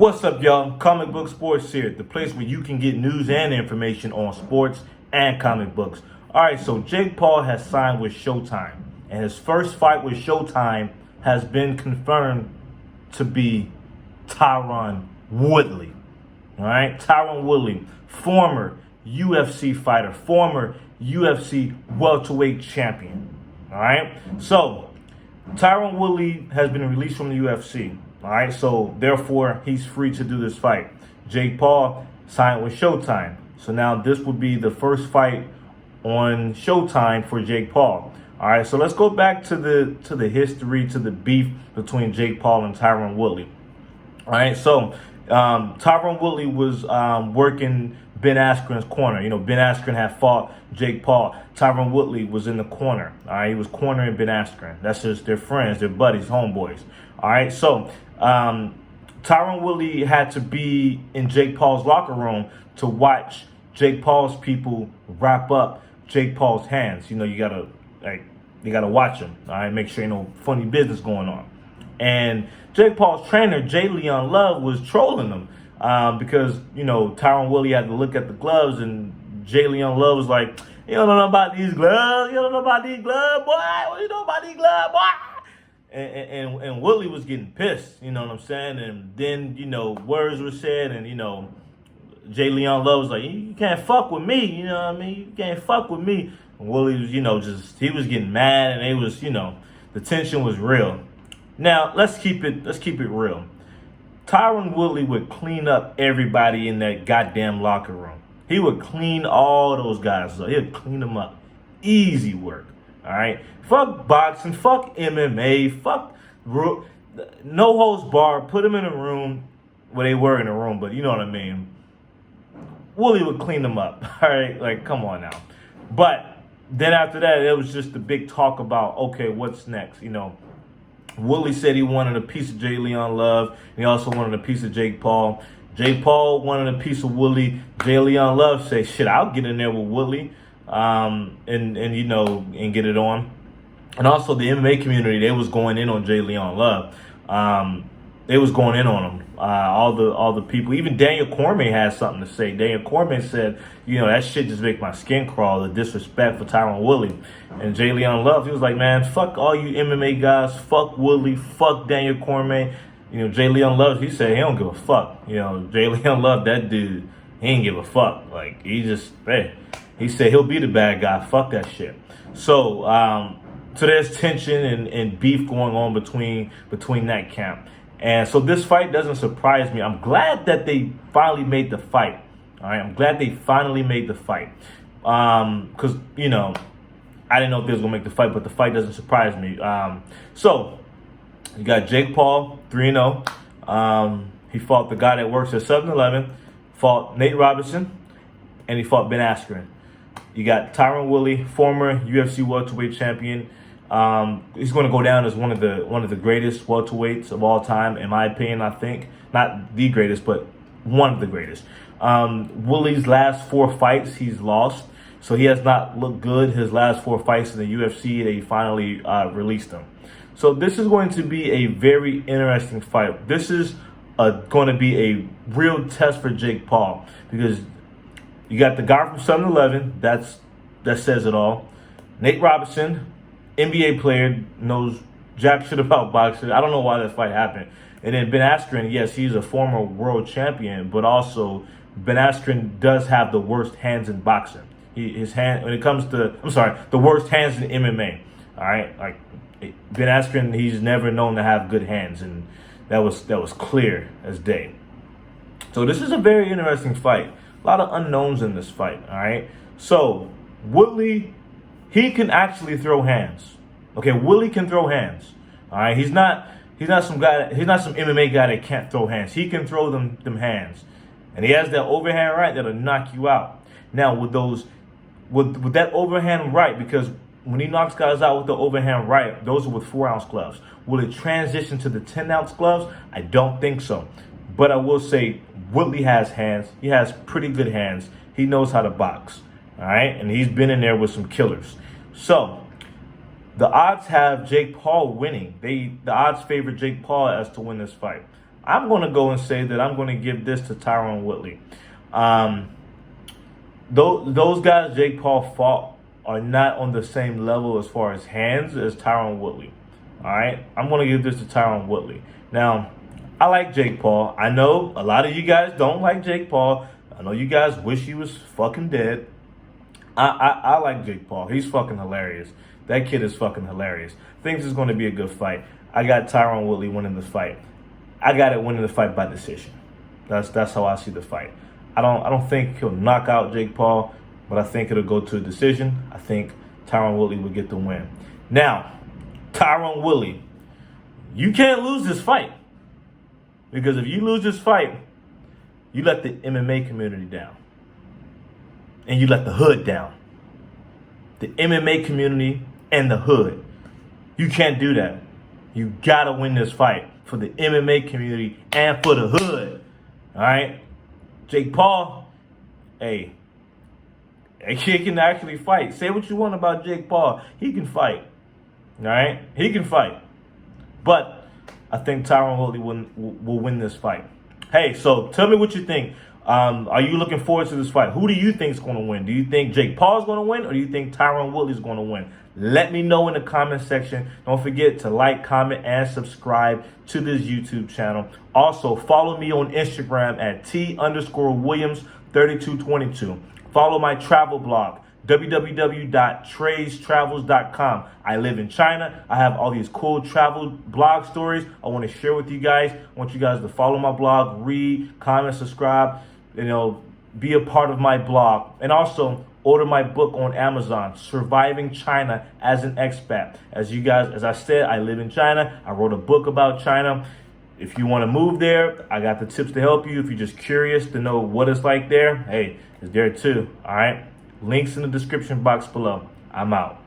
What's up, y'all? Comic Book Sports here, the place where you can get news and information on sports and comic books. All right, so Jake Paul has signed with Showtime, and his first fight with Showtime has been confirmed to be Tyron Woodley. All right, Tyron Woodley, former UFC fighter, former UFC welterweight champion. All right, so Tyron Woodley has been released from the UFC. All right, so therefore he's free to do this fight. Jake Paul signed with Showtime, so now this would be the first fight on Showtime for Jake Paul. All right, so let's go back to the history, to the beef between Jake Paul and Tyron Woodley. All right, so Tyron Woodley was working Ben Askren's corner. You know, Ben Askren had fought Jake Paul. Tyron Woodley was in the corner. All right, he was cornering Ben Askren. That's just their friends, their buddies, homeboys. All right, so Tyron Woodley had to be in Jake Paul's locker room to watch Jake Paul's people wrap up Jake Paul's hands. You know, you gotta watch him. All right, make sure ain't no funny business going on. And Jake Paul's trainer, J. Leon Love, was trolling him because, you know, Tyron Woodley had to look at the gloves, and J. Leon Love was like, "You don't know about these gloves. You don't know about these gloves, boy. What you know about these gloves, boy?" And Woodley was getting pissed, you know what I'm saying? And then, you know, words were said, and, you know, J. Leon Love was like, "You can't fuck with me, you know what I mean? You can't fuck with me." And Woodley was, you know, he was getting mad, and it was, you know, the tension was real. Now, let's keep it real. Tyron Woodley would clean up everybody in that goddamn locker room. He would clean all those guys up. He'd clean them up. Easy work. All right? Fuck boxing. Fuck MMA. Fuck no holds barred. Put them in a room. Well, they were in a room, but you know what I mean. Woodley would clean them up. All right? Like, come on now. But then after that, it was just the big talk about, okay, what's next? You know, Woodley said he wanted a piece of J. Leon Love, and he also wanted a piece of Jake Paul. Jake Paul wanted a piece of Woodley. J. Leon Love said, "Shit, I'll get in there with Woodley, and you know, and get it on." And also the MMA community, they was going in on J. Leon Love. They was going in on him. All the people, even Daniel Cormier had something to say. Daniel Cormier said, "You know, that shit just make my skin crawl, the disrespect for Tyron Woodley." And J. Leon Love, he was like, "Man, fuck all you MMA guys, fuck Woodley, fuck Daniel Cormier." You know, J. Leon Love, he said he don't give a fuck. You know, J. Leon Love, that dude, he ain't give a fuck. Like, he said he'll be the bad guy. Fuck that shit. So there's tension and beef going on between that camp. And so this fight doesn't surprise me. I'm glad that they finally made the fight. All right, I'm glad they finally made the fight. Because, you know, I didn't know if they was going to make the fight, but the fight doesn't surprise me. So you got Jake Paul, 3-0. He fought the guy that works at 7-Eleven, fought Nate Robinson, and he fought Ben Askren. You got Tyron Woodley, former UFC welterweight champion. He's going to go down as one of the greatest welterweights of all time, in my opinion. I think not the greatest, but one of the greatest. Woodley's last 4 fights he's lost, so he has not looked good. His last 4 fights in the UFC, they finally released him. So this is going to be a very interesting fight. This is going to be a real test for Jake Paul, because you got the guy from 7-Eleven. That says it all. Nate Robinson, NBA player, knows jack shit about boxing. I don't know why that fight happened. And then Ben Askren, yes, he's a former world champion, but also Ben Askren does have the worst hands in boxing. The worst hands in MMA. All right, like Ben Askren, he's never known to have good hands, and that was clear as day. So this is a very interesting fight. A lot of unknowns in this fight. All right, so Woodley, he can actually throw hands. Okay, Woodley can throw hands. All right, he's not some MMA guy that can't throw hands. He can throw them hands, and he has that overhand right that'll knock you out. Now with that overhand right, because when he knocks guys out with the overhand right, those are with 4-ounce gloves. Will it transition to the 10-ounce gloves? I don't think so. But I will say Woodley has hands. He has pretty good hands. He knows how to box. All right, and he's been in there with some killers. So the odds have Jake Paul winning. The odds favor Jake Paul as to win this fight. I'm going to go and say that I'm going to give this to Tyron Woodley. Those guys Jake Paul fought are not on the same level as far as hands as Tyron Woodley. All right, I'm going to give this to Tyron Woodley. Now, I like Jake Paul. I know a lot of you guys don't like Jake Paul. I know you guys wish he was fucking dead. I like Jake Paul. He's fucking hilarious. That kid is fucking hilarious. I think this is going to be a good fight. I got Tyron Woodley winning the fight. I got it winning the fight by decision. That's how I see the fight. I don't think he'll knock out Jake Paul, but I think it'll go to a decision. I think Tyron Woodley will get the win. Now, Tyron Woodley, you can't lose this fight. Because if you lose this fight, you let the MMA community down. And you let the hood down. The MMA community and the hood. You can't do that. You gotta win this fight for the MMA community and for the hood. All right? Jake Paul, hey, that kid can actually fight. Say what you want about Jake Paul. He can fight. All right? He can fight. But I think Tyron Woodley will win this fight. Hey, so tell me what you think. Are you looking forward to this fight? Who do you think is going to win? Do you think Jake Paul is going to win, or do you think Tyron Woodley is going to win? Let me know in the comment section. Don't forget to like, comment, and subscribe to this YouTube channel. Also, follow me on Instagram at T_Williams3222. Follow my travel blog, www.treystravels.com. I live in China. I have all these cool travel blog stories I want to share with you guys. I want you guys to follow my blog, read, comment, subscribe, be a part of my blog. And also order my book on Amazon, Surviving China as an Expat. As I said, I live in China. I wrote a book about China. If you want to move there, I got the tips to help you. If you're just curious to know what it's like there, hey, it's there too. All right. Links in the description box below. I'm out.